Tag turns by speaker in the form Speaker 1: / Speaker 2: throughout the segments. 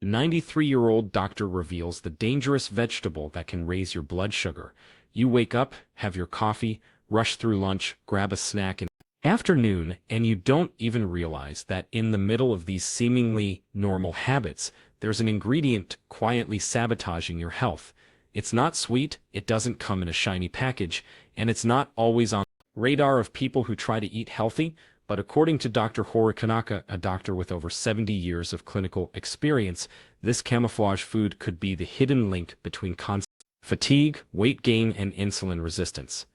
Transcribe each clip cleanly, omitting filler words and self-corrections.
Speaker 1: The 93-year-old doctor reveals the dangerous vegetable that can raise your blood sugar. You wake up, have your coffee, rush through lunch, grab a snack in the afternoon, and you don't even realize that in the middle of these seemingly normal habits, there's an ingredient quietly sabotaging your health. It's not sweet, it doesn't come in a shiny package, and it's not always on the radar of people who try to eat healthy. But according to Dr. Tanaka, a doctor with over 70 years of clinical experience, this camouflage food could be the hidden link between constant fatigue, weight gain, and insulin resistance.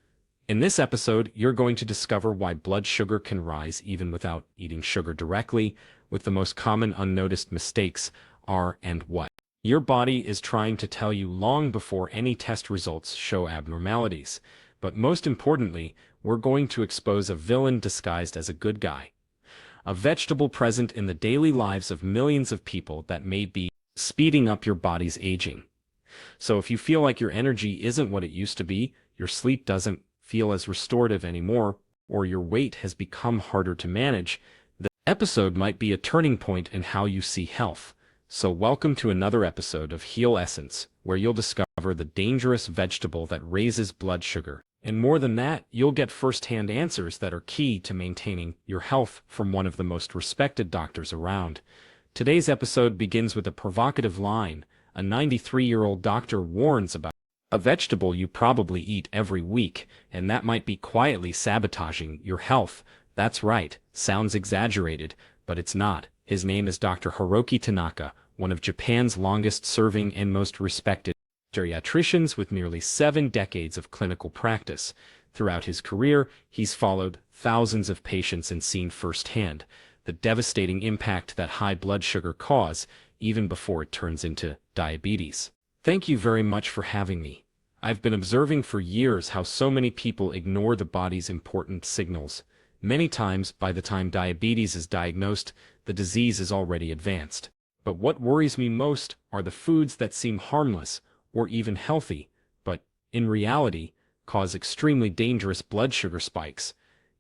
Speaker 1: In this episode, you're going to discover why blood sugar can rise even without eating sugar directly, with the most common unnoticed mistakes are and what your body is trying to tell you long before any test results show abnormalities. But most importantly, we're going to expose a villain disguised as a good guy. A vegetable present in the daily lives of millions of people that may be speeding up your body's aging. So if you feel like your energy isn't what it used to be, your sleep doesn't feel as restorative anymore, or your weight has become harder to manage, the episode might be a turning point in how you see health. So welcome to another episode of Heal Essence, where you'll discover the dangerous vegetable that raises blood sugar. And more than that, you'll get first-hand answers that are key to maintaining your health from one of the most respected doctors around. Today's episode begins with a provocative line. A 93-year-old doctor warns about a vegetable you probably eat every week, and that might be quietly sabotaging your health. That's right, sounds exaggerated, but it's not. His name is Dr. Tanaka, one of Japan's longest-serving and most respected geriatricians with nearly 7 decades of clinical practice. Throughout his career, he's followed thousands of patients and seen firsthand the devastating impact that high blood sugar cause, even before it turns into diabetes. Thank you very much for having me. I've been observing for years how so many people ignore the body's important signals. Many times, by the time diabetes is diagnosed, the disease is already advanced. But what worries me most are the foods that seem harmless, or even healthy, but, in reality, cause extremely dangerous blood sugar spikes.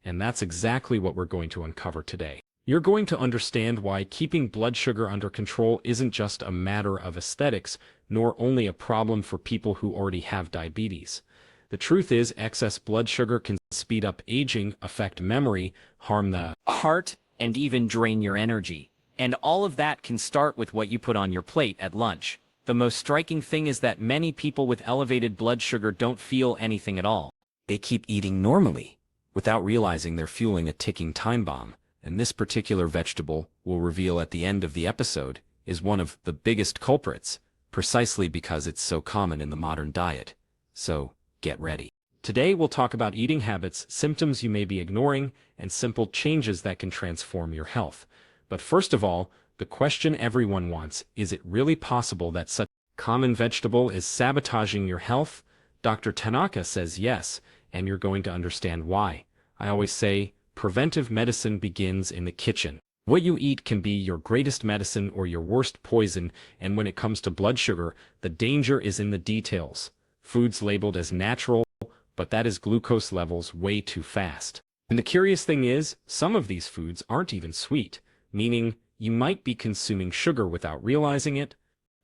Speaker 1: And that's exactly what we're going to uncover today. You're going to understand why keeping blood sugar under control isn't just a matter of aesthetics, nor only a problem for people who already have diabetes. The truth is, excess blood sugar can speed up aging, affect memory, harm the
Speaker 2: heart, and even drain your energy. And all of that can start with what you put on your plate at lunch. The most striking thing is that many people with elevated blood sugar don't feel anything at all.
Speaker 1: They keep eating normally, without realizing they're fueling a ticking time bomb. And this particular vegetable, we'll reveal at the end of the episode, is one of the biggest culprits, precisely because it's so common in the modern diet. So, get ready. Today we'll talk about eating habits, symptoms you may be ignoring, and simple changes that can transform your health. But first of all, the question everyone wants, is it really possible that such a common vegetable is sabotaging your health? Dr. Tanaka says yes, and you're going to understand why. I always say, preventive medicine begins in the kitchen. What you eat can be your greatest medicine or your worst poison, and when it comes to blood sugar, the danger is in the details. Foods labeled as natural, but that is glucose levels way too fast. And the curious thing is, some of these foods aren't even sweet, meaning you might be consuming sugar without realizing it.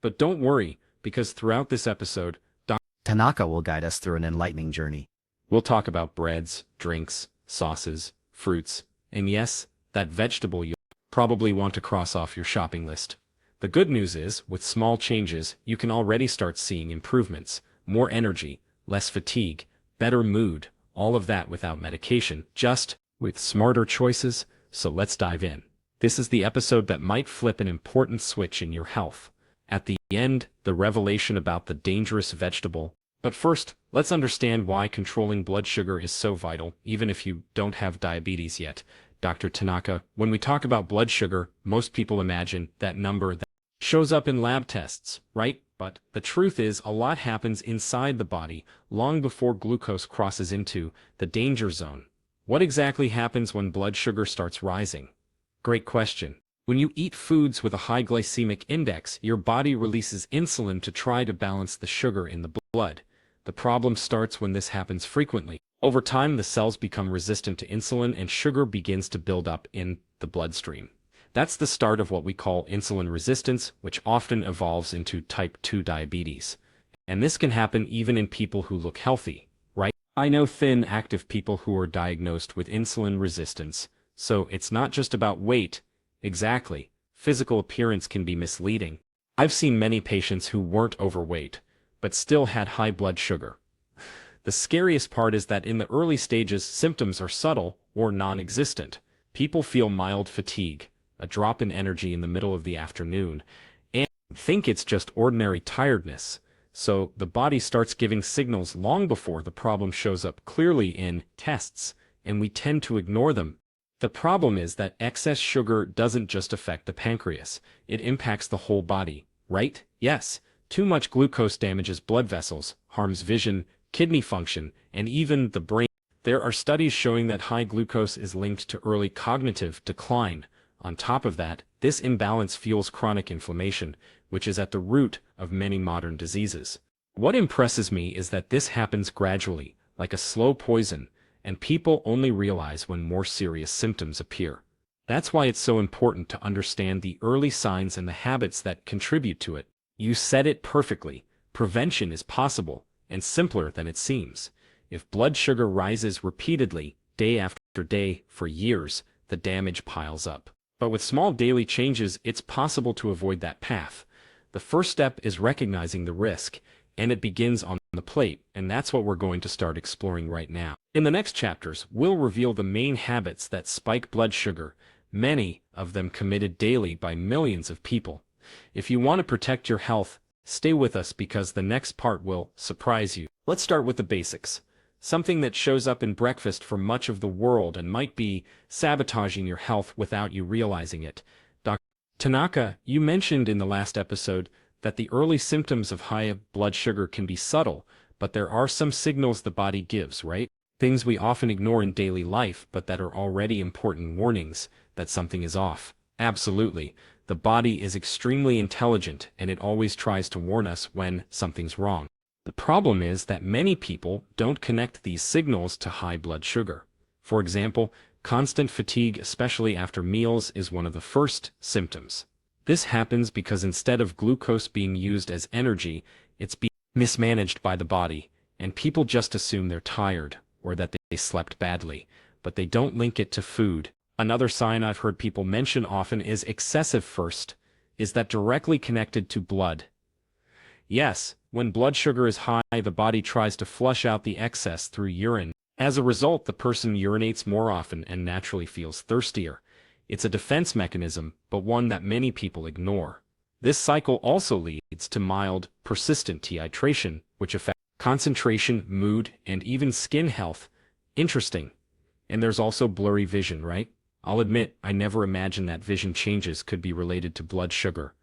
Speaker 1: But don't worry, because throughout this episode, Dr.
Speaker 3: Tanaka will guide us through an enlightening journey.
Speaker 1: We'll talk about breads, drinks, sauces, fruits, and yes, that vegetable you'll probably want to cross off your shopping list. The good news is, with small changes, you can already start seeing improvements, more energy, less fatigue, better mood, all of that without medication, just with smarter choices. So let's dive in. This is the episode that might flip an important switch in your health. At the end, the revelation about the dangerous vegetable. But first, let's understand why controlling blood sugar is so vital, even if you don't have diabetes yet. Dr. Tanaka, when we talk about blood sugar, most people imagine that number that shows up in lab tests, right? But the truth is, a lot happens inside the body long before glucose crosses into the danger zone. What exactly happens when blood sugar starts rising? Great question. When you eat foods with a high glycemic index, your body releases insulin to try to balance the sugar in the blood. The problem starts when this happens frequently. Over time, the cells become resistant to insulin and sugar begins to build up in the bloodstream. That's the start of what we call insulin resistance, which often evolves into type 2 diabetes. And this can happen even in people who look healthy, right? I know thin, active people who are diagnosed with insulin resistance, so it's not just about weight. Exactly. Physical appearance can be misleading. I've seen many patients who weren't overweight, but still had high blood sugar. The scariest part is that in the early stages, symptoms are subtle or non-existent. People feel mild fatigue, a drop in energy in the middle of the afternoon, and think it's just ordinary tiredness. So the body starts giving signals long before the problem shows up clearly in tests, and we tend to ignore them. The problem is that excess sugar doesn't just affect the pancreas, it impacts the whole body, right? Yes, too much glucose damages blood vessels, harms vision, kidney function, and even the brain. There are studies showing that high glucose is linked to early cognitive decline. On top of that, this imbalance fuels chronic inflammation, which is at the root of many modern diseases. What impresses me is that this happens gradually, like a slow poison, and people only realize when more serious symptoms appear. That's why it's so important to understand the early signs and the habits that contribute to it. You said it perfectly. Prevention is possible, and simpler than it seems. If blood sugar rises repeatedly, day after day, for years, the damage piles up. But with small daily changes, it's possible to avoid that path. The first step is recognizing the risk, and it begins on the plate, and that's what we're going to start exploring right now. In the next chapters, we'll reveal the main habits that spike blood sugar, many of them committed daily by millions of people. If you want to protect your health, stay with us because the next part will surprise you. Let's start with the basics. Something that shows up in breakfast for much of the world and might be sabotaging your health without you realizing it. Dr. Tanaka, you mentioned in the last episode that the early symptoms of high blood sugar can be subtle, but there are some signals the body gives, right? Things we often ignore in daily life, but that are already important warnings that something is off. Absolutely. The body is extremely intelligent, and it always tries to warn us when something's wrong. The problem is that many people don't connect these signals to high blood sugar. For example, constant fatigue, especially after meals, is one of the first symptoms. This happens because instead of glucose being used as energy, it's being mismanaged by the body, and people just assume they're tired or that they slept badly, but they don't link it to food. Another sign I've heard people mention often is excessive thirst. Is that directly connected to blood? Yes, when blood sugar is high, the body tries to flush out the excess through urine. As a result, the person urinates more often and naturally feels thirstier. It's a defense mechanism, but one that many people ignore. This cycle also leads to mild, persistent dehydration, which affects concentration, mood, and even skin health. Interesting. And there's also blurry vision, right? I'll admit, I never imagined that vision changes could be related to blood sugar.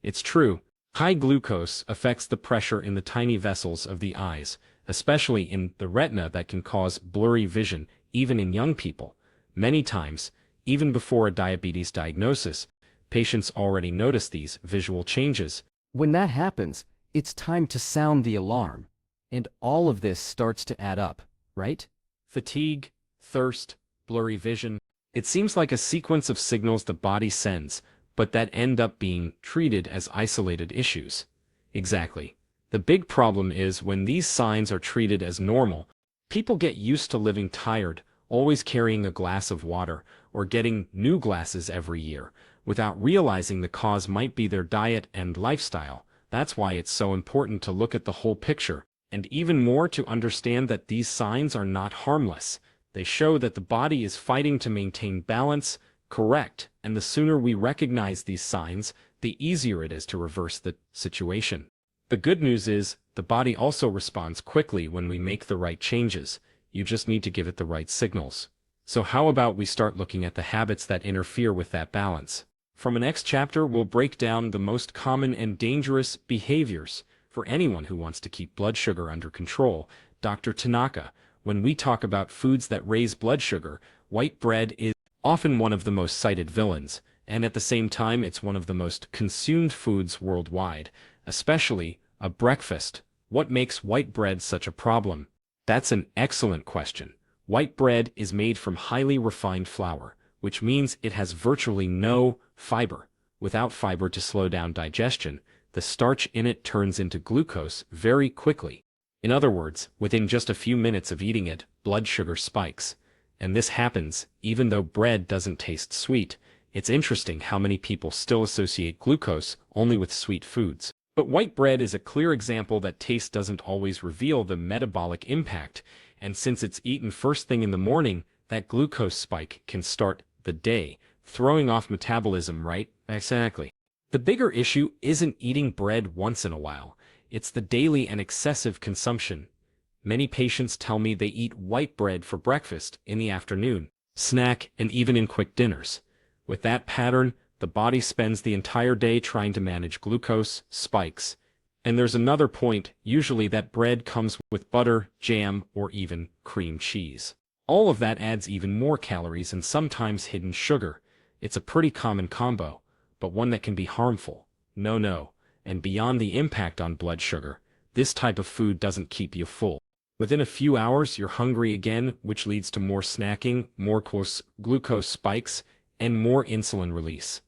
Speaker 1: It's true. High glucose affects the pressure in the tiny vessels of the eyes, especially in the retina, that can cause blurry vision, even in young people. Many times, even before a diabetes diagnosis, patients already notice these visual changes.
Speaker 4: When that happens, it's time to sound the alarm. And all of this starts to add up, right?
Speaker 1: Fatigue, thirst, blurry vision. It seems like a sequence of signals the body sends, but that end up being treated as isolated issues. Exactly. The big problem is when these signs are treated as normal, people get used to living tired, always carrying a glass of water, or getting new glasses every year, without realizing the cause might be their diet and lifestyle. That's why it's so important to look at the whole picture, and even more to understand that these signs are not harmless. They show that the body is fighting to maintain balance, correct, and the sooner we recognize these signs, the easier it is to reverse the situation. The good news is, the body also responds quickly when we make the right changes. You just need to give it the right signals. So how about we start looking at the habits that interfere with that balance? From the next chapter, we'll break down the most common and dangerous behaviors for anyone who wants to keep blood sugar under control. Dr. Tanaka, when we talk about foods that raise blood sugar, white bread is often one of the most cited villains, and at the same time it's one of the most consumed foods worldwide, especially a breakfast. What makes white bread such a problem? That's an excellent question. White bread is made from highly refined flour, which means it has virtually no fiber. Without fiber to slow down digestion, the starch in it turns into glucose very quickly. In other words, within just a few minutes of eating it, blood sugar spikes. And this happens even though bread doesn't taste sweet. It's interesting how many people still associate glucose only with sweet foods. But white bread is a clear example that taste doesn't always reveal the metabolic impact, and since it's eaten first thing in the morning, that glucose spike can start the day, throwing off metabolism, right? Exactly. The bigger issue isn't eating bread once in a while, it's the daily and excessive consumption. Many patients tell me they eat white bread for breakfast, in the afternoon, snack, and even in quick dinners. With that pattern, the body spends the entire day trying to manage glucose spikes. And there's another point, usually that bread comes with butter, jam, or even cream cheese. All of that adds even more calories and sometimes hidden sugar. It's a pretty common combo, but one that can be harmful. No. And beyond the impact on blood sugar, this type of food doesn't keep you full. Within a few hours, you're hungry again, which leads to more snacking, more glucose spikes, and more insulin release.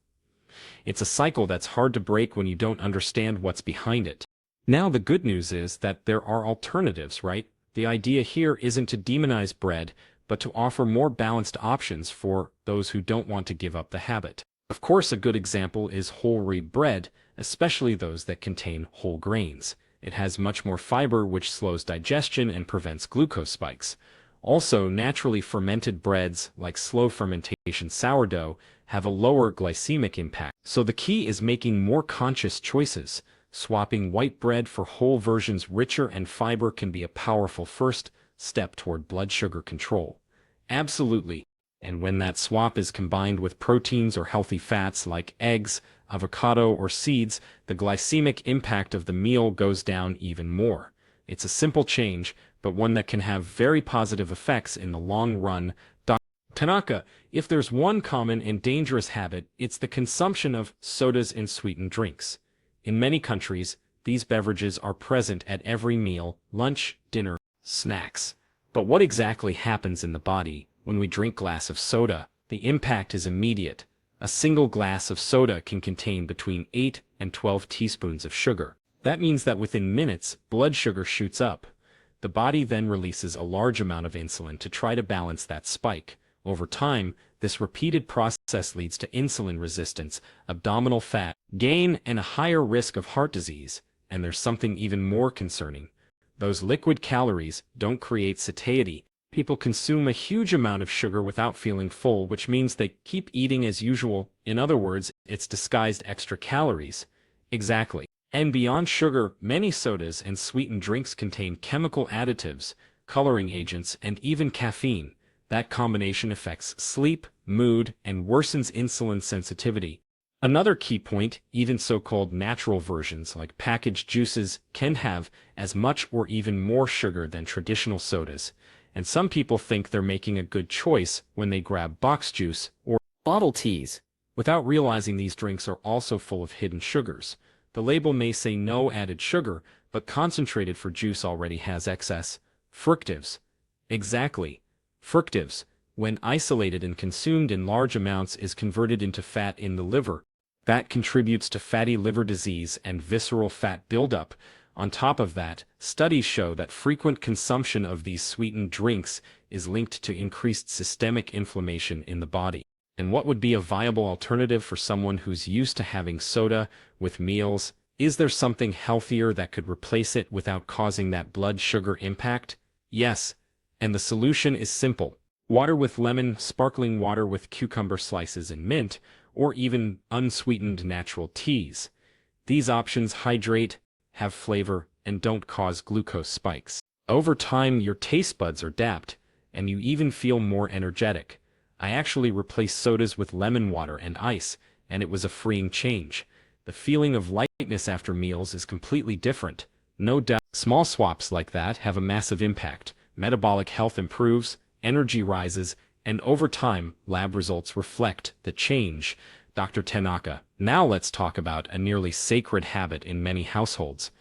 Speaker 1: It's a cycle that's hard to break when you don't understand what's behind it. Now the good news is that there are alternatives, right? The idea here isn't to demonize bread, but to offer more balanced options for those who don't want to give up the habit. Of course, a good example is whole wheat bread, especially those that contain whole grains. It has much more fiber, which slows digestion and prevents glucose spikes. Also, naturally fermented breads, like slow fermentation sourdough, have a lower glycemic impact. So the key is making more conscious choices. Swapping white bread for whole versions richer and fiber can be a powerful first step toward blood sugar control. Absolutely. And when that swap is combined with proteins or healthy fats like eggs, avocado, or seeds, the glycemic impact of the meal goes down even more. It's a simple change, but one that can have very positive effects in the long run. Tanaka, if there's one common and dangerous habit, it's the consumption of sodas and sweetened drinks. In many countries, these beverages are present at every meal, lunch, dinner, snacks. But what exactly happens in the body when we drink a glass of soda? The impact is immediate. A single glass of soda can contain between 8 and 12 teaspoons of sugar. That means that within minutes, blood sugar shoots up. The body then releases a large amount of insulin to try to balance that spike. Over time, this repeated process leads to insulin resistance, abdominal fat gain, and a higher risk of heart disease. And there's something even more concerning. Those liquid calories don't create satiety. People consume a huge amount of sugar without feeling full, which means they keep eating as usual. In other words, it's disguised extra calories. Exactly. And beyond sugar, many sodas and sweetened drinks contain chemical additives, coloring agents, and even caffeine. That combination affects sleep, mood, and worsens insulin sensitivity. Another key point, even so-called natural versions like packaged juices can have as much or even more sugar than traditional sodas, and some people think they're making a good choice when they grab box juice or
Speaker 2: Bottle teas.
Speaker 1: without realizing these drinks are also full of hidden sugars. The label may say no added sugar, but concentrated for juice already has excess fructose. Exactly. Fructose, when isolated and consumed in large amounts, is converted into fat in the liver. That contributes to fatty liver disease and visceral fat buildup. On top of that, studies show that frequent consumption of these sweetened drinks is linked to increased systemic inflammation in the body. And what would be a viable alternative for someone who's used to having soda with meals? Is there something healthier that could replace it without causing that blood sugar impact? Yes. And the solution is simple. Water with lemon, sparkling water with cucumber slices and mint, or even unsweetened natural teas. These options hydrate, have flavor, and don't cause glucose spikes. Over time, your taste buds are adapt, and you even feel more energetic. I actually replaced sodas with lemon water and ice, and it was a freeing change. The feeling of lightness after meals is completely different. No doubt, small swaps like that have a massive impact. Metabolic health improves, energy rises, and over time, lab results reflect the change. Dr. Tanaka, now let's talk about a nearly sacred habit in many households.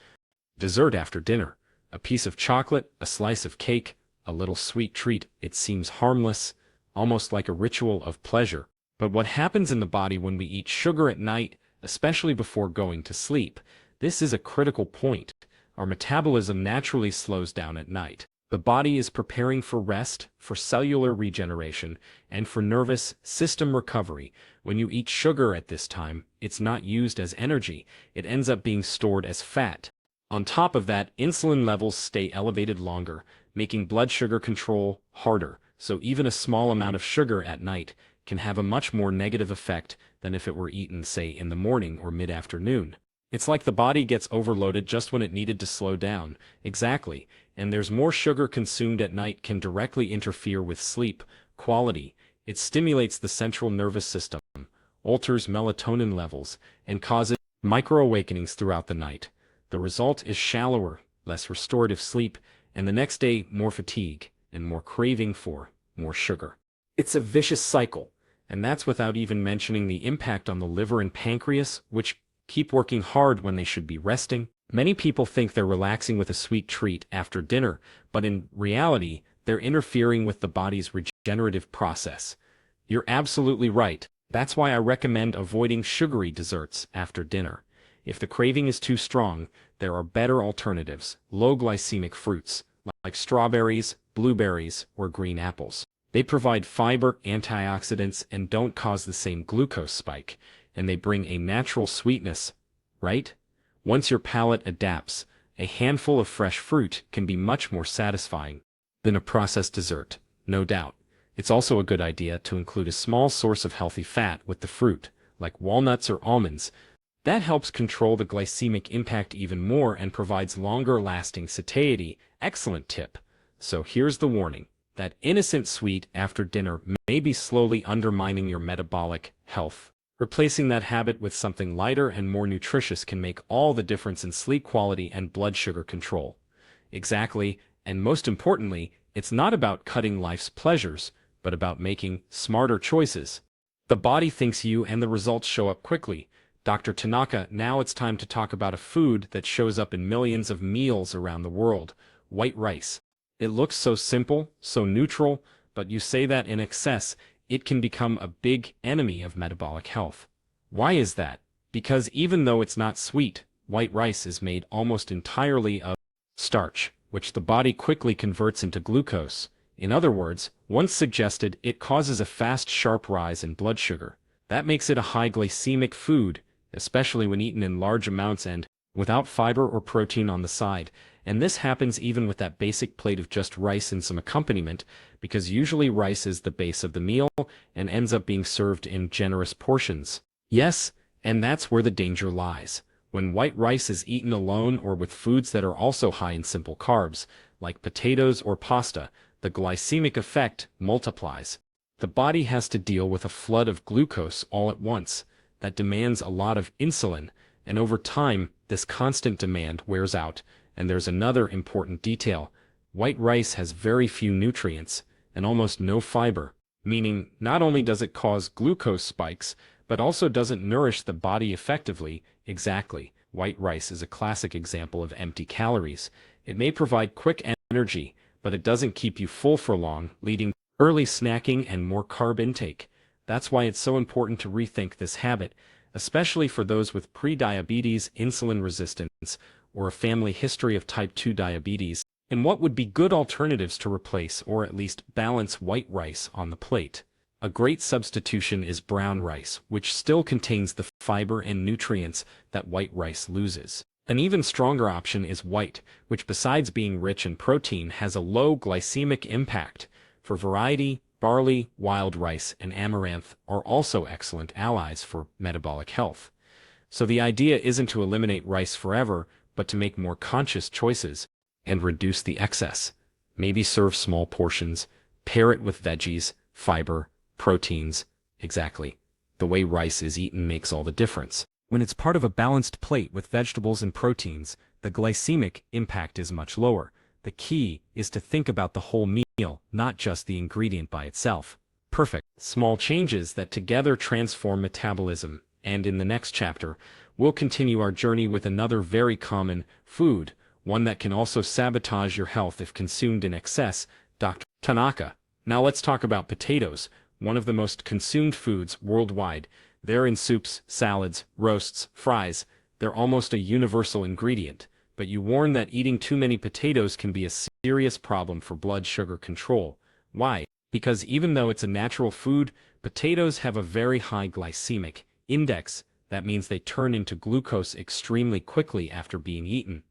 Speaker 1: Dessert after dinner. A piece of chocolate, a slice of cake, a little sweet treat. It seems harmless. almost like a ritual of pleasure. But what happens in the body when we eat sugar at night, especially before going to sleep? This is a critical point. Our metabolism naturally slows down at night. The body is preparing for rest, for cellular regeneration, and for nervous system recovery. When you eat sugar at this time, it's not used as energy, it ends up being stored as fat. On top of that, insulin levels stay elevated longer, making blood sugar control harder, so even a small amount of sugar at night can have a much more negative effect than if it were eaten, say, in the morning or mid-afternoon. It's like the body gets overloaded just when it needed to slow down. Exactly, and there's more sugar consumed at night can directly interfere with sleep quality. It stimulates the central nervous system, alters melatonin levels, and causes micro-awakenings throughout the night. The result is shallower, less restorative sleep, and the next day more fatigue and more craving for more sugar. It's a vicious cycle, and that's without even mentioning the impact on the liver and pancreas, which keep working hard when they should be resting. Many people think they're relaxing with a sweet treat after dinner, but in reality, they're interfering with the body's regenerative process. You're absolutely right. That's why I recommend avoiding sugary desserts after dinner. If the craving is too strong, there are better alternatives, low glycemic fruits, like strawberries, blueberries, or green apples. They provide fiber, antioxidants, and don't cause the same glucose spike, and they bring a natural sweetness, right? Once your palate adapts, a handful of fresh fruit can be much more satisfying than a processed dessert, no doubt. It's also a good idea to include a small source of healthy fat with the fruit, like walnuts or almonds. That helps control the glycemic impact even more and provides longer-lasting satiety. Excellent tip. So here's the warning. That innocent sweet after dinner may be slowly undermining your metabolic health. Replacing that habit with something lighter and more nutritious can make all the difference in sleep quality and blood sugar control. Exactly, and most importantly, it's not about cutting life's pleasures, but about making smarter choices. The body thanks you and the results show up quickly. Dr. Tanaka, now it's time to talk about a food that shows up in millions of meals around the world: white rice. It looks so simple, so neutral, but you say that in excess, it can become a big enemy of metabolic health. Why is that? Because even though it's not sweet, white rice is made almost entirely of starch, which the body quickly converts into glucose. In other words, once suggested, it causes a fast, sharp rise in blood sugar. That makes it a high glycemic food, especially when eaten in large amounts and without fiber or protein on the side. And this happens even with that basic plate of just rice and some accompaniment, because usually rice is the base of the meal and ends up being served in generous portions. Yes, and that's where the danger lies. When white rice is eaten alone or with foods that are also high in simple carbs, like potatoes or pasta, the glycemic effect multiplies. The body has to deal with a flood of glucose all at once that demands a lot of insulin, and over time, this constant demand wears out. And there's another important detail. White rice has very few nutrients and almost no fiber, meaning not only does it cause glucose spikes, but also doesn't nourish the body effectively. Exactly. White rice is a classic example of empty calories. It may provide quick energy, but it doesn't keep you full for long, leading to early snacking and more carb intake. That's why it's so important to rethink this habit, especially for those with pre-diabetes, insulin resistance, or a family history of type 2 diabetes, and what would be good alternatives to replace or at least balance white rice on the plate. A great substitution is brown rice, which still contains the fiber and nutrients that white rice loses. An even stronger option is white, which besides being rich in protein has a low glycemic impact. For variety, barley, wild rice, and amaranth are also excellent allies for metabolic health. So the idea isn't to eliminate rice forever, but to make more conscious choices and reduce the excess. Maybe serve small portions, pair it with veggies, fiber, proteins. Exactly. The way rice is eaten makes all the difference. When it's part of a balanced plate with vegetables and proteins, the glycemic impact is much lower. The key is to think about the whole meal, not just the ingredient by itself. Perfect. Small changes that together transform metabolism. And in the next chapter, we'll continue our journey with another very common food, one that can also sabotage your health if consumed in excess. Dr. Tanaka, Now let's talk about potatoes, one of the most consumed foods worldwide. They're in soups, salads, roasts, fries. They're almost a universal ingredient, but you warn that eating too many potatoes can be a serious problem for blood sugar control. Why? Because even though it's a natural food, potatoes have a very high glycemic index. That means they turn into glucose extremely quickly after being eaten.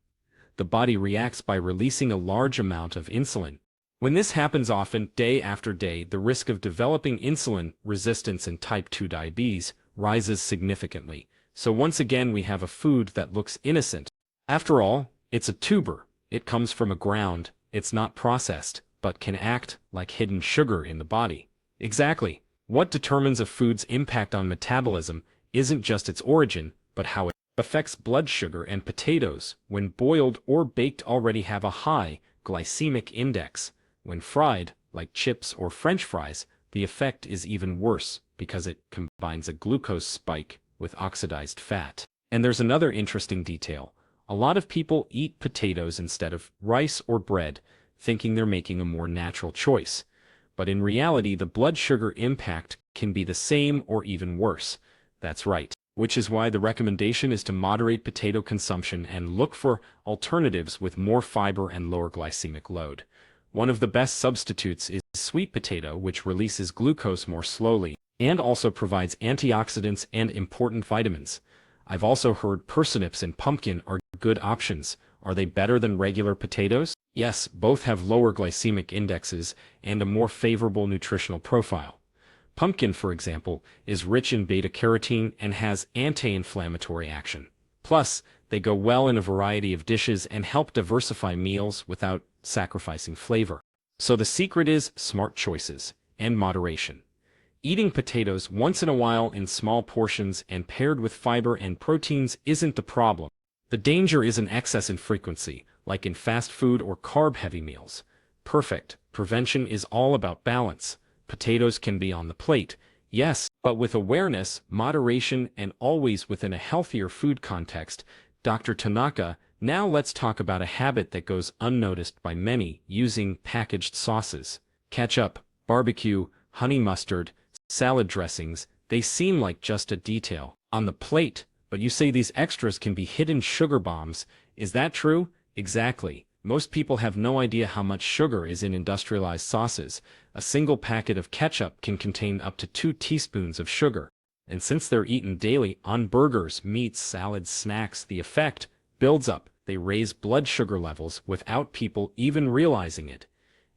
Speaker 1: The body reacts by releasing a large amount of insulin. When this happens often, day after day, the risk of developing insulin resistance and type 2 diabetes rises significantly. So once again, we have a food that looks innocent. After all, it's a tuber. It comes from a ground. It's not processed, but can act like hidden sugar in the body. Exactly. What determines a food's impact on metabolism isn't just its origin, but how it affects blood sugar, and potatoes, when boiled or baked, already have a high glycemic index. When fried, like chips or French fries, the effect is even worse because it combines a glucose spike with oxidized fat. And there's another interesting detail. A lot of people eat potatoes instead of rice or bread, thinking they're making a more natural choice. But in reality, the blood sugar impact can be the same or even worse. That's right. Which is why the recommendation is to moderate potato consumption and look for alternatives with more fiber and lower glycemic load. One of the best substitutes is sweet potato, which releases glucose more slowly and also provides antioxidants and important vitamins. I've also heard parsnips and pumpkin are good options. Are they better than regular potatoes? Yes, both have lower glycemic indexes and a more favorable nutritional profile. Pumpkin, for example, is rich in beta-carotene and has anti-inflammatory action. Plus, they go well in a variety of dishes and help diversify meals without sacrificing flavor. So the secret is smart choices and moderation. Eating potatoes once in a while in small portions and paired with fiber and proteins isn't the problem. The danger is an excess in frequency, like in fast food or carb-heavy meals. Perfect. Prevention is all about balance. Potatoes can be on the plate, yes, but with awareness, moderation, and always within a healthier food context. Dr. Tanaka, now let's talk about a habit that goes unnoticed by many: using packaged sauces. Ketchup, barbecue, honey mustard, salad dressings, they seem like just a detail on the plate, but you say these extras can be hidden sugar bombs. Is that true? Exactly. Most people have no idea how much sugar is in industrialized sauces. A single packet of ketchup can contain up to 2 teaspoons of sugar. And since they're eaten daily on burgers, meats, salads, snacks, the effect builds up. They raise blood sugar levels without people even realizing it.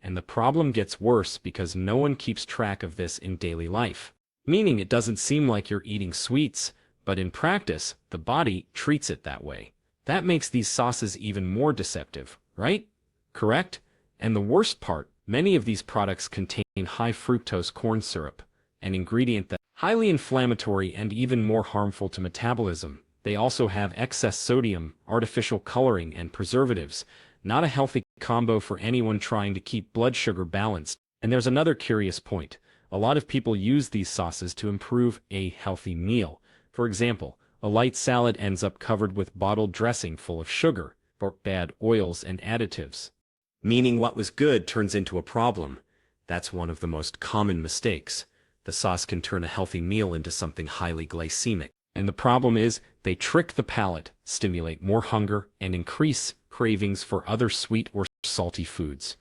Speaker 1: And the problem gets worse because no one keeps track of this in daily life. Meaning it doesn't seem like you're eating sweets, but in practice, the body treats it that way. That makes these sauces even more deceptive, right? Correct? And the worst part, many of these products contain high fructose corn syrup, an ingredient that's highly inflammatory and even more harmful to metabolism. They also have excess sodium, artificial coloring, and preservatives. Not a healthy combo for anyone trying to keep blood sugar balanced. And there's another curious point. A lot of people use these sauces to improve a healthy meal. For example, a light salad ends up covered with bottled dressing full of sugar, or bad oils and additives. Meaning what was good turns into a problem. That's one of the most common mistakes. The sauce can turn a healthy meal into something highly glycemic. And the problem is, they trick the palate, stimulate more hunger, and increase cravings for other sweet or salty foods.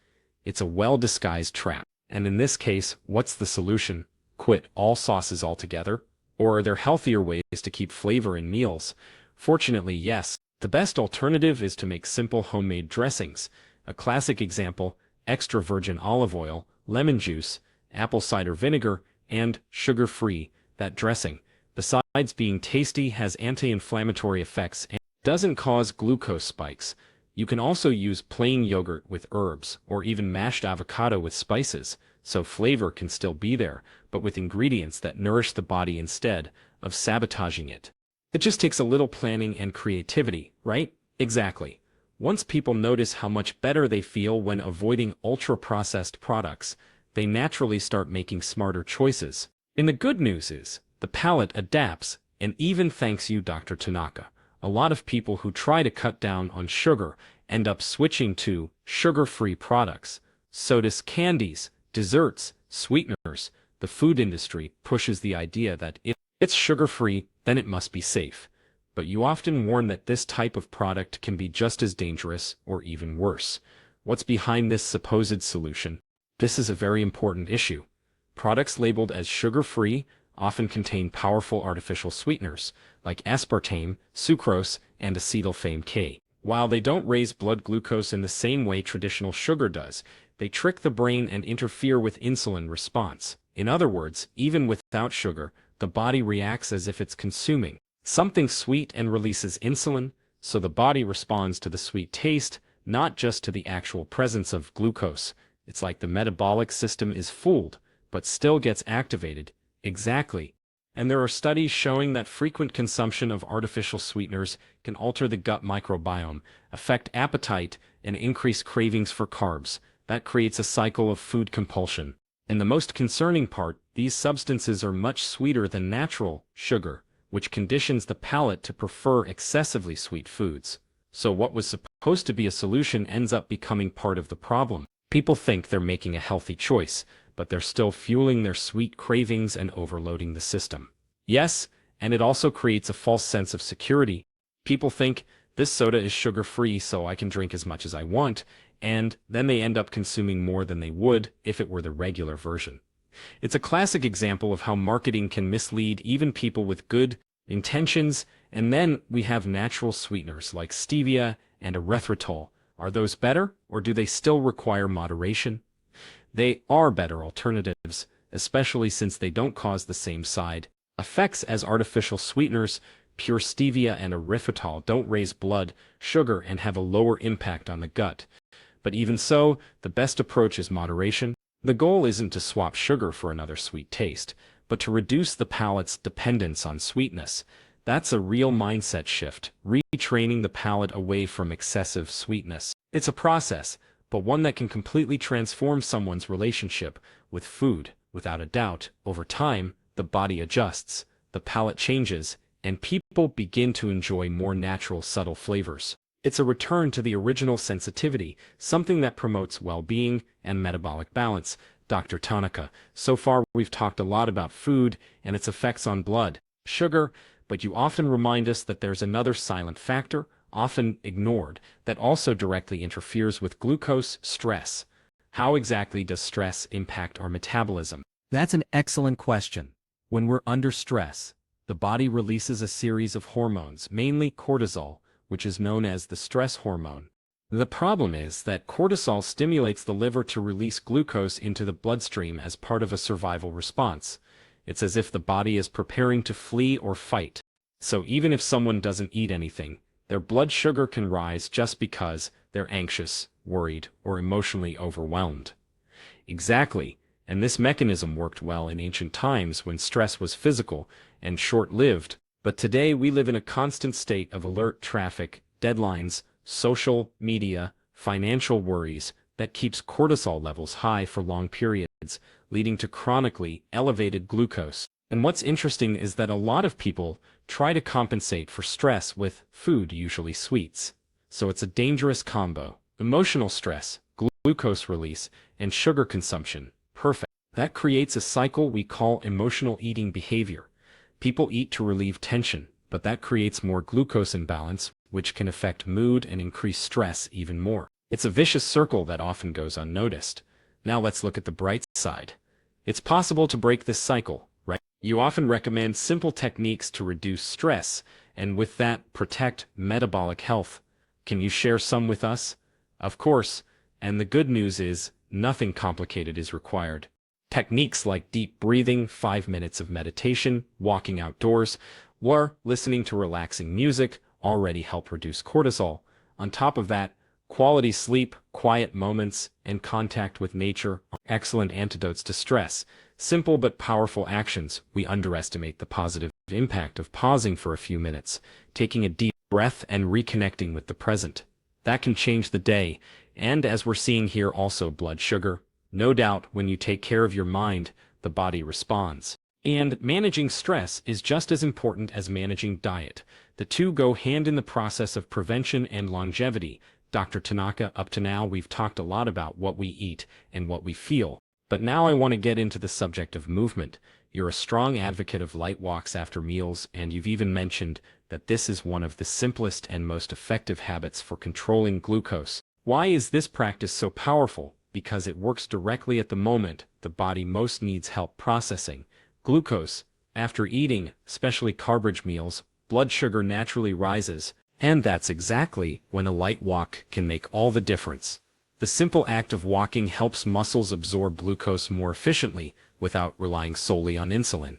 Speaker 1: It's a well-disguised trap. And in this case, what's the solution? Quit all sauces altogether? Or are there healthier ways to keep flavor in meals? Fortunately, yes. The best alternative is to make simple homemade dressings. A classic example: extra virgin olive oil, lemon juice, apple cider vinegar, and sugar-free. That dressing, besides being tasty, has anti-inflammatory effects and doesn't cause glucose spikes. You can also use plain yogurt with herbs, or even mashed avocado with spices, so flavor can still be there, but with ingredients that nourish the body instead of sabotaging it. It just takes a little planning and creativity, right? Exactly. Once people notice how much better they feel when avoiding ultra-processed products, they naturally start making smarter choices. And the good news is, the palate adapts, and even thanks you, Dr. Tanaka. A lot of people who try to cut down on sugar end up switching to sugar-free products, sodas, candies, Desserts, sweeteners, the food industry pushes the idea that if it's sugar-free, then it must be safe. But you often warn that this type of product can be just as dangerous or even worse. What's behind this supposed solution? This is a very important issue. Products labeled as sugar-free often contain powerful artificial sweeteners, like aspartame, sucrose, and acetyl K. While they don't raise blood glucose in the same way traditional sugar does, they trick the brain and interfere with insulin response. In other words, even without sugar, the body reacts as if it's consuming something sweet and releases insulin, so the body responds to the sweet taste, not just to the actual presence of glucose. It's like the metabolic system is fooled, but still gets activated. Exactly. And there are studies showing that frequent consumption of artificial sweeteners can alter the gut microbiome, affect appetite, and increase cravings for carbs. That creates a cycle of food compulsion. And the most concerning part, these substances are much sweeter than natural sugar, which conditions the palate to prefer excessively sweet foods. So what was supposed to be a solution ends up becoming part of the problem. People think they're making a healthy choice, but they're still fueling their sweet cravings and overloading the system. Yes, and it also creates a false sense of security. People think, this soda is sugar-free so I can drink as much as I want, and then they end up consuming more than they would if it were the regular version. It's a classic example of how marketing can mislead even people with good intentions, and then we have natural sweeteners like stevia and erythritol. Are those better, or do they still require moderation? They are better alternatives, especially since they don't cause the same side effects as artificial sweeteners. Pure stevia and erythritol don't raise blood sugar and have a lower impact on the gut. But even so, the best approach is moderation. The goal isn't to swap sugar for another sweet taste, but to reduce the palate's dependence on sweetness. That's a real mindset shift, retraining the palate away from excessive sweetness. It's a process, but one that can completely transform someone's relationship with food. Without a doubt, over time, the body adjusts, the palate changes, and people begin to enjoy more natural, subtle flavors. It's a return to the original sensitivity, something that promotes well-being and metabolic balance. Dr. Tanaka, so far we've talked a lot about food and its effects on blood sugar, but you often remind us that there's another silent factor, often ignored, that also directly interferes with glucose: stress. How exactly does stress impact our metabolism?
Speaker 4: That's an excellent question. When we're under stress, the body releases a series of hormones, mainly cortisol, which is known as the stress hormone. The problem is that cortisol stimulates the liver to release glucose into the bloodstream as part of a survival response. It's as if the body is preparing to flee or fight. So even if someone doesn't eat anything, their blood sugar can rise just because they're anxious, worried, or emotionally overwhelmed. Exactly, and this mechanism worked well in ancient times when stress was physical and short-lived. But today we live in a constant state of alert traffic, deadlines, social media, financial worries that keeps cortisol levels high for long periods, leading to chronically elevated glucose. And what's interesting is that a lot of people try to compensate for stress with food, usually sweets. So it's a dangerous combo. Emotional stress, glucose release, and sugar consumption. Perfect. That creates a cycle we call emotional eating behavior. People eat to relieve tension, but that creates more glucose imbalance, which can affect mood and increase stress even more. It's a vicious circle that often goes unnoticed. Now let's look at the bright side. It's possible to break this cycle, right? You often recommend simple techniques to reduce stress, and with that, protect metabolic health. Can you share some with us? Of course, and the good news is, nothing complicated is required. Techniques like deep breathing, 5 minutes of meditation, walking outdoors, or listening to relaxing music already help reduce cortisol. On top of that, quality sleep, quiet moments, and contact with nature are excellent antidotes to stress. Simple but powerful actions. We underestimate the positive impact of pausing for a few minutes, taking a deep breath and reconnecting with the present. That can change the day, and as we're seeing here, also blood sugar. No doubt, when you take care of your mind, the body responds. And managing stress is just as important as managing diet. The two go hand in the process of prevention and longevity. Dr. Tanaka, up to now we've talked a lot about what we eat and what we feel.
Speaker 1: But now I want to get into the subject of movement. You're a strong advocate of light walks after meals, and you've even mentioned that this is one of the simplest and most effective habits for controlling glucose. Why is this practice so powerful? Because it works directly at the moment the body most needs help processing glucose. After eating, especially carb-rich meals, blood sugar naturally rises, and that's exactly when a light walk can make all the difference. The simple act of walking helps muscles absorb glucose more efficiently without relying solely on insulin.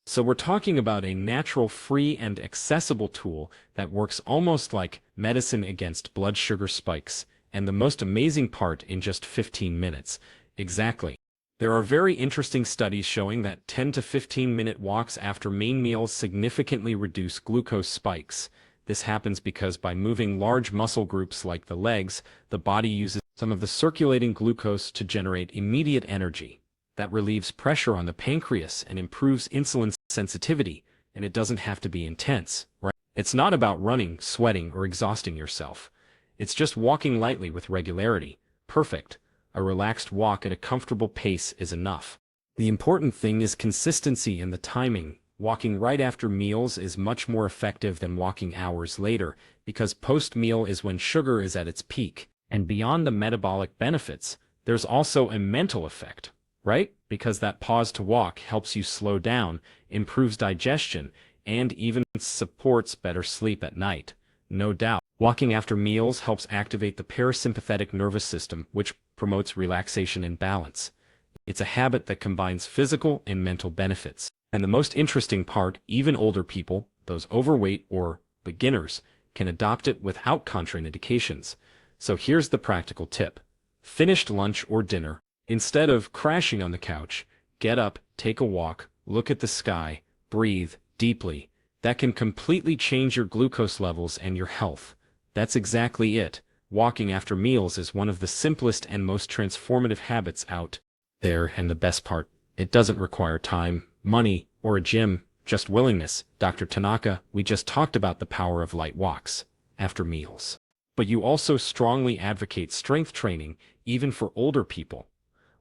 Speaker 1: So we're talking about a natural, free, and accessible tool that works almost like medicine against blood sugar spikes, and the most amazing part, in just 15 minutes. Exactly. There are very interesting studies showing that 10 to 15-minute walks after main meals significantly reduce glucose spikes. This happens because by moving large muscle groups like the legs, the body uses some of the circulating glucose to generate immediate energy. That relieves pressure on the pancreas and improves insulin sensitivity, and it doesn't have to be intense, right? It's not about running, sweating, or exhausting yourself. It's just walking lightly with regularity. Perfect. A relaxed walk at a comfortable pace is enough. The important thing is consistency in the timing. Walking right after meals is much more effective than walking hours later, because post-meal is when sugar is at its peak. And beyond the metabolic benefits, there's also a mental effect, right? Because that pause to walk helps you slow down, improves digestion, and even supports better sleep at night. No doubt, walking after meals helps activate the parasympathetic nervous system, which promotes relaxation and balance. It's a habit that combines physical and mental benefits. And the most interesting part, even older people, those overweight or beginners, can adopt it without contraindications. So here's the practical tip. Finished lunch or dinner, instead of crashing on the couch, get up, take a walk, look at the sky, breathe deeply. That can completely change your glucose levels and your health. That's exactly it. Walking after meals is one of the simplest and most transformative habits out there, and the best part, it doesn't require time, money, or a gym, just willingness. Dr. Tanaka, we just talked about the power of light walks after meals. But you also strongly advocate strength training, even for older people.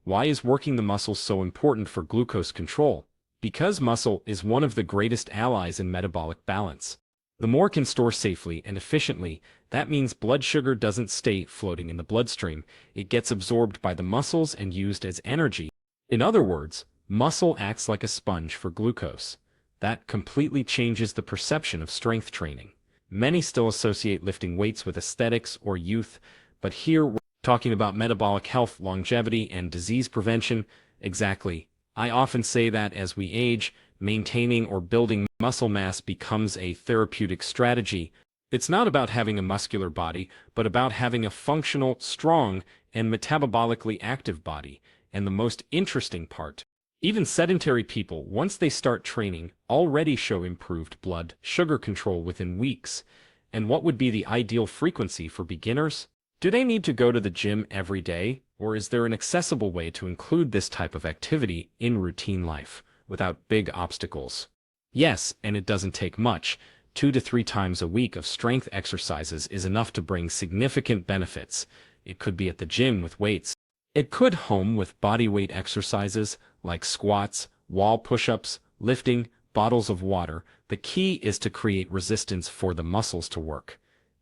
Speaker 1: Why is working the muscles so important for glucose control? Because muscle is one of the greatest allies in metabolic balance. The more can store safely and efficiently, that means blood sugar doesn't stay floating in the bloodstream. It gets absorbed by the muscles and used as energy. In other words, muscle acts like a sponge for glucose. That completely changes the perception of strength training. Many still associate lifting weights with aesthetics or youth, but here we're talking about metabolic health, longevity, and disease prevention. Exactly. I often say that as we age, maintaining or building muscle mass becomes a therapeutic strategy. It's not about having a muscular body, but about having a functional, strong, and metabolically active body. And the most interesting part, even sedentary people, once they start training, already show improved blood sugar control within weeks. And what would be the ideal frequency for beginners? Do they need to go to the gym every day, or is there an accessible way to include this type of activity in routine life without big obstacles? Yes, and it doesn't take much. 2 to 3 times a week of strength exercises is enough to bring significant benefits. It could be at the gym with weights. It could home with body weight exercises like squats, wall push-ups, lifting, bottles of water. The key is to create resistance for the muscles to work.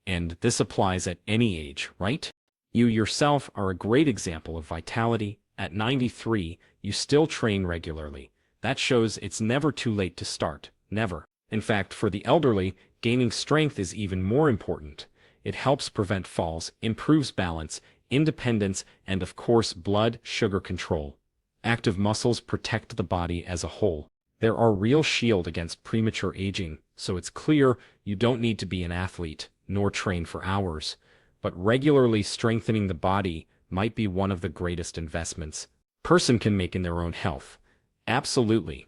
Speaker 1: And this applies at any age, right? You yourself are a great example of vitality. At 93, you still train regularly. That shows it's never too late to start. Never. In fact, for the elderly, gaining strength is even more important. It helps prevent falls, improves balance, independence, and of course blood sugar control. Active muscles protect the body as a whole. They're our real shield against premature aging, so it's clear you don't need to be an athlete, nor train for hours. But regularly strengthening the body might be one of the greatest investments a person can make in their own health. Absolutely.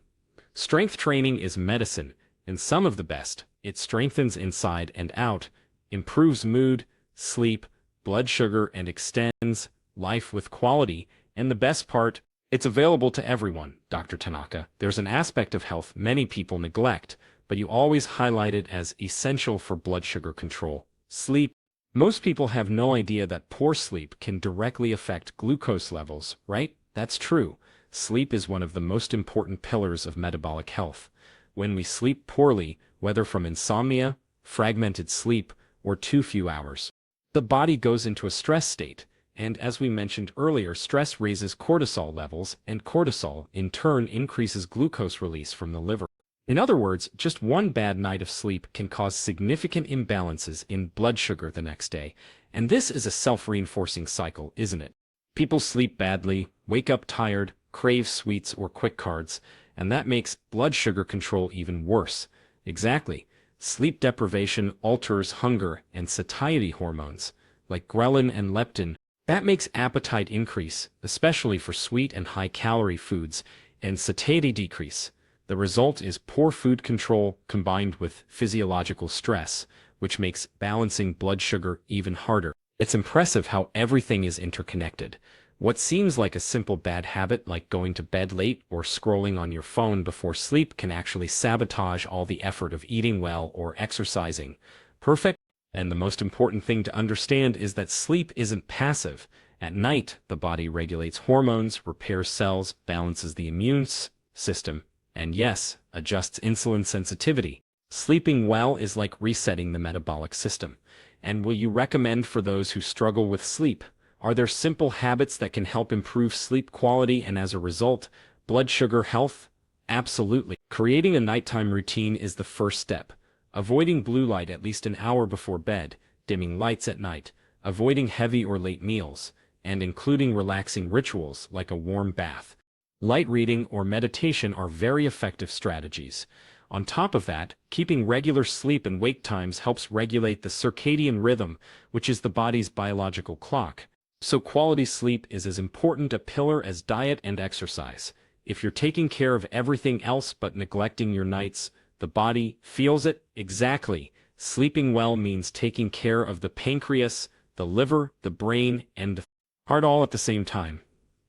Speaker 1: Strength training is medicine, and some of the best. It strengthens inside and out, improves mood, sleep, blood sugar, and extends life with quality. And the best part, it's available to everyone, Dr. Tanaka. There's an aspect of health many people neglect, but you always highlight it as essential for blood sugar control. Sleep. Most people have no idea that poor sleep can directly affect glucose levels, right? That's true. Sleep is one of the most important pillars of metabolic health. When we sleep poorly, whether from insomnia, fragmented sleep, or too few hours, the body goes into a stress state, and as we mentioned earlier, stress raises cortisol levels, and cortisol, in turn, increases glucose release from the liver. In other words, just one bad night of sleep can cause significant imbalances in blood sugar the next day, and this is a self-reinforcing cycle, isn't it? People sleep badly, wake up tired, crave sweets or quick cards, and that makes blood sugar control even worse. Exactly. Sleep deprivation alters hunger and satiety hormones, like ghrelin and leptin. That makes appetite increase, especially for sweet and high-calorie foods, and satiety decrease. The result is poor food control combined with physiological stress, which makes balancing blood sugar even harder. It's impressive how everything is interconnected. What seems like a simple bad habit like going to bed late or scrolling on your phone before sleep can actually sabotage all the effort of eating well or exercising. Perfect. And the most important thing to understand is that sleep isn't passive. At night, the body regulates hormones, repairs cells, balances the immune system, and yes, adjusts insulin sensitivity. Sleeping well is like resetting the metabolic system. And will you recommend for those who struggle with sleep? Are there simple habits that can help improve sleep quality and as a result, blood sugar health? Absolutely. Creating a nighttime routine is the first step. Avoiding blue light at least an hour before bed, dimming lights at night, avoiding heavy or late meals, and including relaxing rituals like a warm bath. Light reading or meditation are very effective strategies. On top of that, keeping regular sleep and wake times helps regulate the circadian rhythm, which is the body's biological clock. So quality sleep is as important a pillar as diet and exercise. If you're taking care of everything else but neglecting your nights, the body feels it. Exactly. Sleeping well means taking care of the pancreas, the liver, the brain, and the heart all at the same time.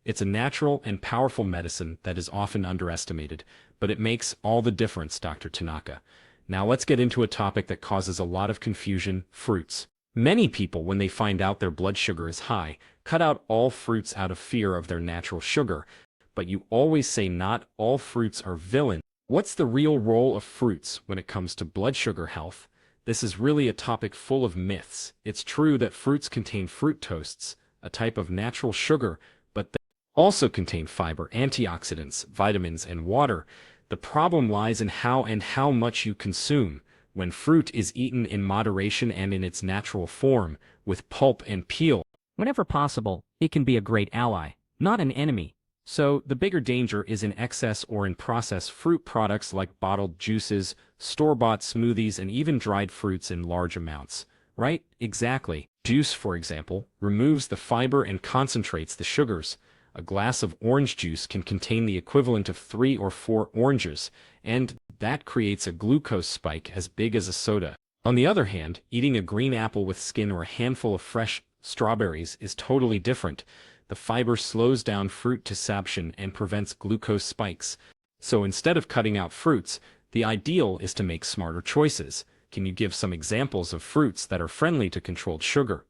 Speaker 1: It's a natural and powerful medicine that is often underestimated, but it makes all the difference, Dr. Tanaka. Now let's get into a topic that causes a lot of confusion: fruits. Many people, when they find out their blood sugar is high, cut out all fruits out of fear of their natural sugar. But you always say not all fruits are villains. What's the real role of fruits when it comes to blood sugar health? This is really a topic full of myths. It's true that fruits contain fructose, a type of natural sugar, but they also contain fiber, antioxidants, vitamins, and water. The problem lies in how much you consume. When fruit is eaten in moderation and in its natural form, with pulp and peel,
Speaker 2: Whenever possible, it can be a great ally, not an enemy.
Speaker 1: so the bigger danger is in excess or in processed fruit products like bottled juices, store-bought smoothies, and even dried fruits in large amounts. Right? Exactly. Juice, for example, removes the fiber and concentrates the sugars. A glass of orange juice can contain the equivalent of 3 or 4 oranges, and that creates a glucose spike as big as a soda. On the other hand, eating a green apple with skin or a handful of fresh strawberries is totally different. The fiber slows down fruit consumption and prevents glucose spikes. So instead of cutting out fruits, the ideal is to make smarter choices. Can you give some examples of fruits that are friendly to controlled sugar?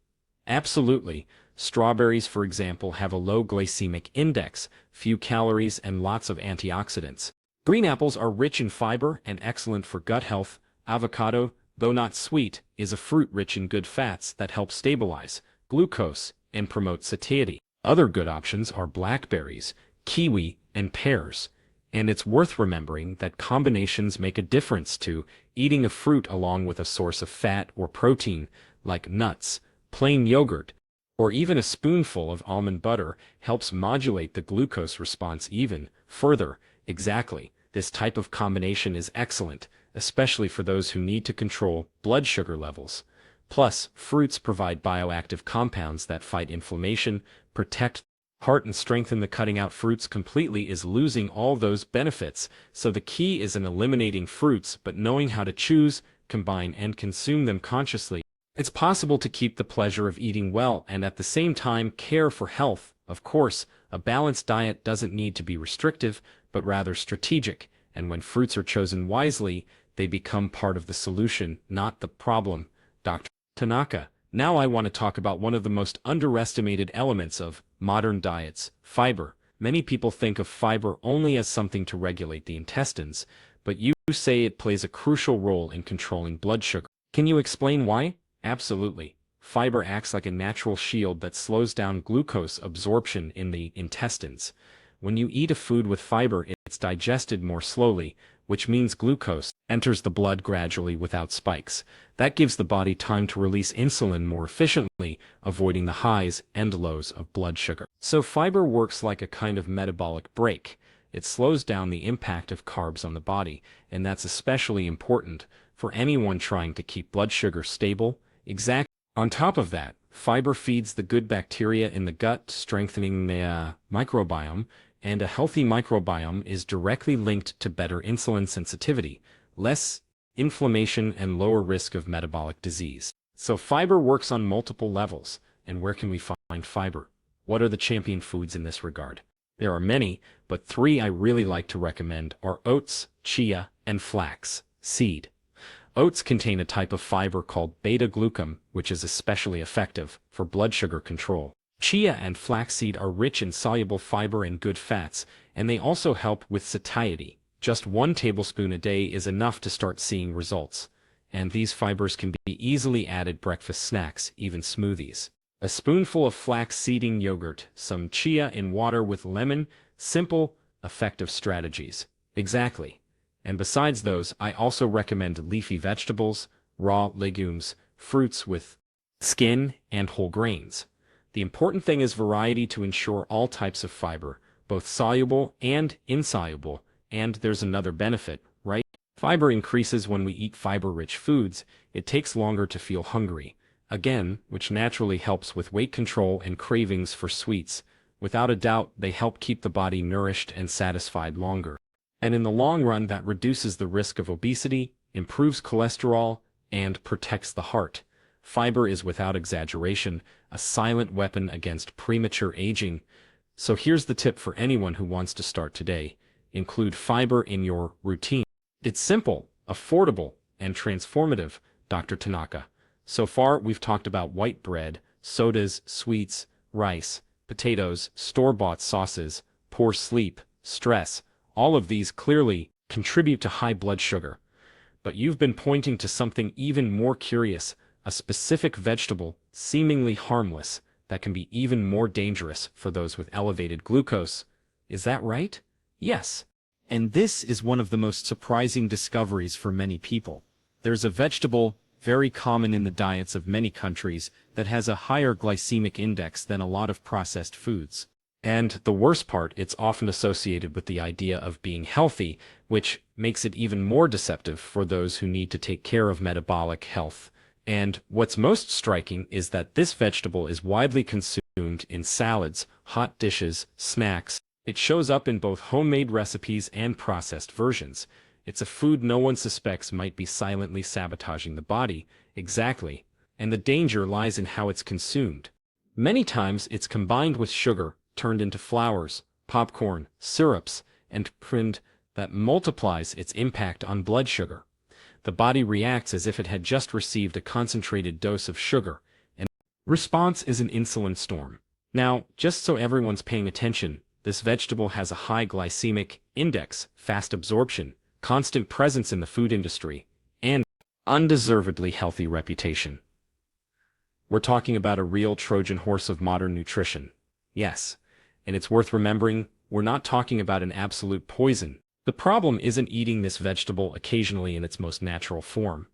Speaker 1: Absolutely. Strawberries, for example, have a low glycemic index, few calories, and lots of antioxidants. Green apples are rich in fiber and excellent for gut health. Avocado, though not sweet, is a fruit rich in good fats that help stabilize glucose and promote satiety. Other good options are blackberries, kiwi, and pears. And it's worth remembering that combinations make a difference too. Eating a fruit along with a source of fat or protein, like nuts, plain yogurt, or even a spoonful of almond butter, helps modulate the glucose response even further. Exactly. This type of combination is excellent, especially for those who need to control blood sugar levels. Plus, fruits provide bioactive compounds that fight inflammation, protect the heart, and strengthen the cutting out fruits completely is losing all those benefits. So the key is in eliminating fruits, but knowing how to choose, combine, and consume them consciously. It's possible to keep the pleasure of eating well and at the same time care for health. Of course, a balanced diet doesn't need to be restrictive, but rather strategic, and when fruits are chosen wisely, they become part of the solution, not the problem. Dr. Tanaka, now I want to talk about one of the most underestimated elements of modern diets: fiber. Many people think of fiber only as something to regulate the intestines, but you say it plays a crucial role in controlling blood sugar. Can you explain why? Absolutely. Fiber acts like a natural shield that slows down glucose absorption in the intestines. When you eat a food with fiber, it's digested more slowly, which means glucose enters the blood gradually without spikes. That gives the body time to release insulin more efficiently, avoiding the highs and lows of blood sugar. So fiber works like a kind of metabolic brake. It slows down the impact of carbs on the body, and that's especially important for anyone trying to keep blood sugar stable. Exactly. On top of that, fiber feeds the good bacteria in the gut, strengthening the microbiome, and a healthy microbiome is directly linked to better insulin sensitivity, less inflammation, and lower risk of metabolic disease. So fiber works on multiple levels. And where can we find fiber? What are the champion foods in this regard? There are many, but three I really like to recommend are oats, chia, and flax seed. Oats contain a type of fiber called beta-glucan, which is especially effective for blood sugar control. Chia and flaxseed are rich in soluble fiber and good fats, and they also help with satiety. Just 1 tablespoon a day is enough to start seeing results. And these fibers can be easily added breakfast snacks, even smoothies. A spoonful of flax seeding yogurt, some chia in water with lemon, simple, effective strategies. Exactly. And besides those, I also recommend leafy vegetables, raw legumes, fruits with skin, and whole grains. The important thing is variety to ensure all types of fiber, both soluble and insoluble, and there's another benefit, right? Fiber increases when we eat fiber-rich foods. It takes longer to feel hungry, again, which naturally helps with weight control and cravings for sweets. Without a doubt, they help keep the body nourished and satisfied longer. And in the long run, that reduces the risk of obesity, improves cholesterol, and protects the heart. Fiber is, without exaggeration, a silent weapon against premature aging. So here's the tip for anyone who wants to start today. Include fiber in your routine. It's simple, affordable, and transformative, Dr. Tanaka. So far, we've talked about white bread, sodas, sweets, rice, potatoes, store-bought sauces, poor sleep, stress. All of these clearly contribute to high blood sugar. But you've been pointing to something even more curious, a specific vegetable, seemingly harmless, that can be even more dangerous for those with elevated glucose. Is that right? Yes. And this is one of the most surprising discoveries for many people. There's a vegetable, very common in the diets of many countries, that has a higher glycemic index than a lot of processed foods. And the worst part, it's often associated with the idea of being healthy, which makes it even more deceptive for those who need to take care of metabolic health. And what's most striking is that this vegetable is widely consumed in salads, hot dishes, snacks. It shows up in both homemade recipes and processed versions. It's a food no one suspects might be silently sabotaging the body. Exactly. And the danger lies in how it's consumed. Many times it's combined with sugar, turned into flours, popcorn, syrups, and print that multiplies its impact on blood sugar. The body reacts as if it had just received a concentrated dose of sugar, and response is an insulin storm. Now, just so everyone's paying attention, this vegetable has a high glycemic index, fast absorption, constant presence in the food industry, and undeservedly healthy reputation. We're talking about a real Trojan horse of modern nutrition. Yes, and it's worth remembering, we're not talking about an absolute poison. The problem isn't eating this vegetable occasionally in its most natural form.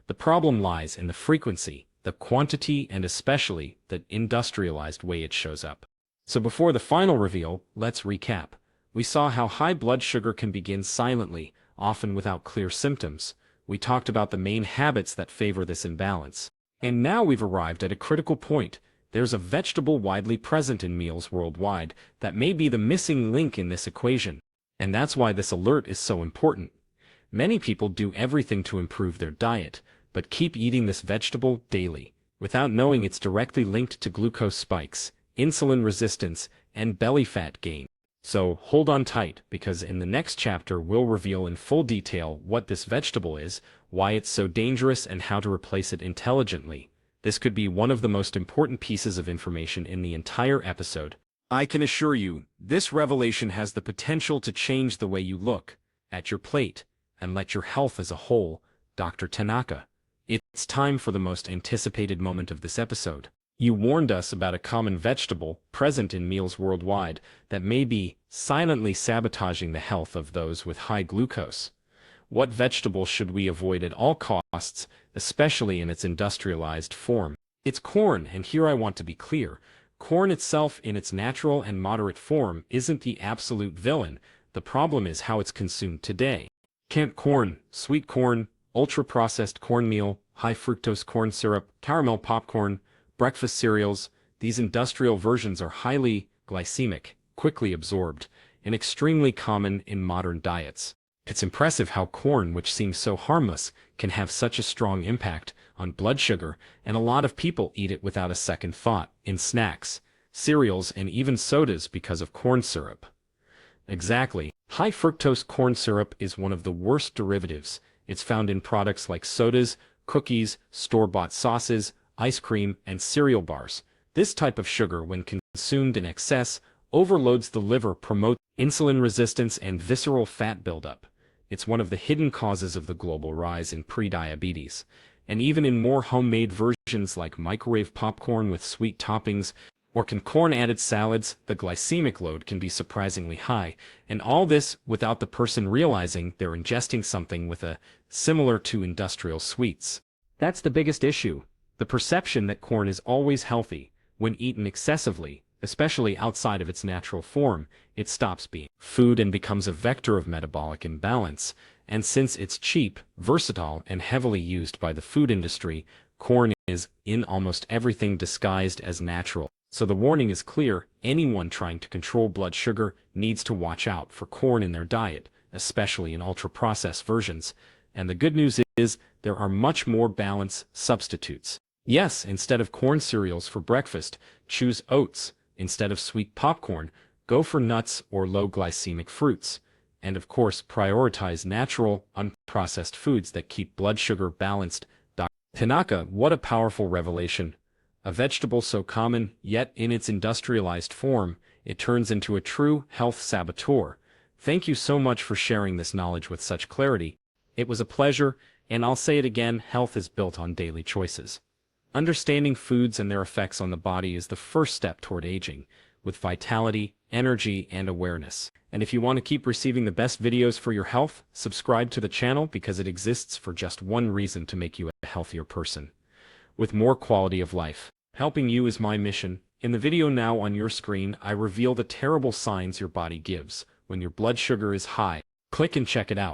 Speaker 1: The problem lies in the frequency, the quantity, and especially the industrialized way it shows up. So before the final reveal, let's recap. We saw how high blood sugar can begin silently, often without clear symptoms. We talked about the main habits that favor this imbalance. And now we've arrived at a critical point. There's a vegetable widely present in meals worldwide that may be the missing link in this equation. And that's why this alert is so important. Many people do everything to improve their diet, but keep eating this vegetable daily, without knowing it's directly linked to glucose spikes, insulin resistance, and belly fat gain. So hold on tight, because in the next chapter we'll reveal in full detail what this vegetable is, why it's so dangerous, and how to replace it intelligently. This could be one of the most important pieces of information in the entire episode. I can assure you, this revelation has the potential to change the way you look at your plate and let your health as a whole, Dr. Tanaka. It's time for the most anticipated moment of this episode. You warned us about a common vegetable present in meals worldwide that may be silently sabotaging the health of those with high glucose. What vegetable should we avoid at all costs, especially in its industrialized form? It's corn, and here I want to be clear. Corn itself in its natural and moderate form isn't the absolute villain. The problem is how it's consumed today. Canned corn, sweet corn, ultra-processed cornmeal, high-fructose corn syrup, caramel popcorn, breakfast cereals, these industrial versions are highly glycemic, quickly absorbed, and extremely common in modern diets. It's impressive how corn, which seems so harmless, can have such a strong impact on blood sugar, and a lot of people eat it without a second thought, in snacks, cereals, and even sodas because of corn syrup. Exactly. High fructose corn syrup is one of the worst derivatives. It's found in products like sodas, cookies, store-bought sauces, ice cream, and cereal bars. This type of sugar, when consumed in excess, overloads the liver, promotes insulin resistance and visceral fat buildup. It's one of the hidden causes of the global rise in prediabetes. And even in more homemade versions like microwave popcorn with sweet toppings or corn-added salads, the glycemic load can be surprisingly high, and all this without the person realizing they're ingesting something with a similar to industrial sweets. That's the biggest issue. The perception that corn is always healthy. When eaten excessively, especially outside of its natural form, it stops being food and becomes a vector of metabolic imbalance. And since it's cheap, versatile, and heavily used by the food industry, corn is in almost everything disguised as natural. So the warning is clear: anyone trying to control blood sugar needs to watch out for corn in their diet, especially in ultra-processed versions. And the good news is, there are much more balanced substitutes. Yes, instead of corn cereals for breakfast, choose oats. Instead of sweet popcorn, go for nuts or low-glycemic fruits. And of course, prioritize natural, unprocessed foods that keep blood sugar balanced. Dr. Tanaka, what a powerful revelation. A vegetable so common, yet in its industrialized form, it turns into a true health saboteur. Thank you so much for sharing this knowledge with such clarity. It was a pleasure, and I'll say it again, health is built on daily choices. Understanding foods and their effects on the body is the first step toward aging, with vitality, energy, and awareness. And if you want to keep receiving the best videos for your health, subscribe to the channel because it exists for just one reason: to make you a healthier person with more quality of life. Helping you is my mission. In the video now on your screen, I reveal the terrible signs your body gives when your blood sugar is high. Click and check it out.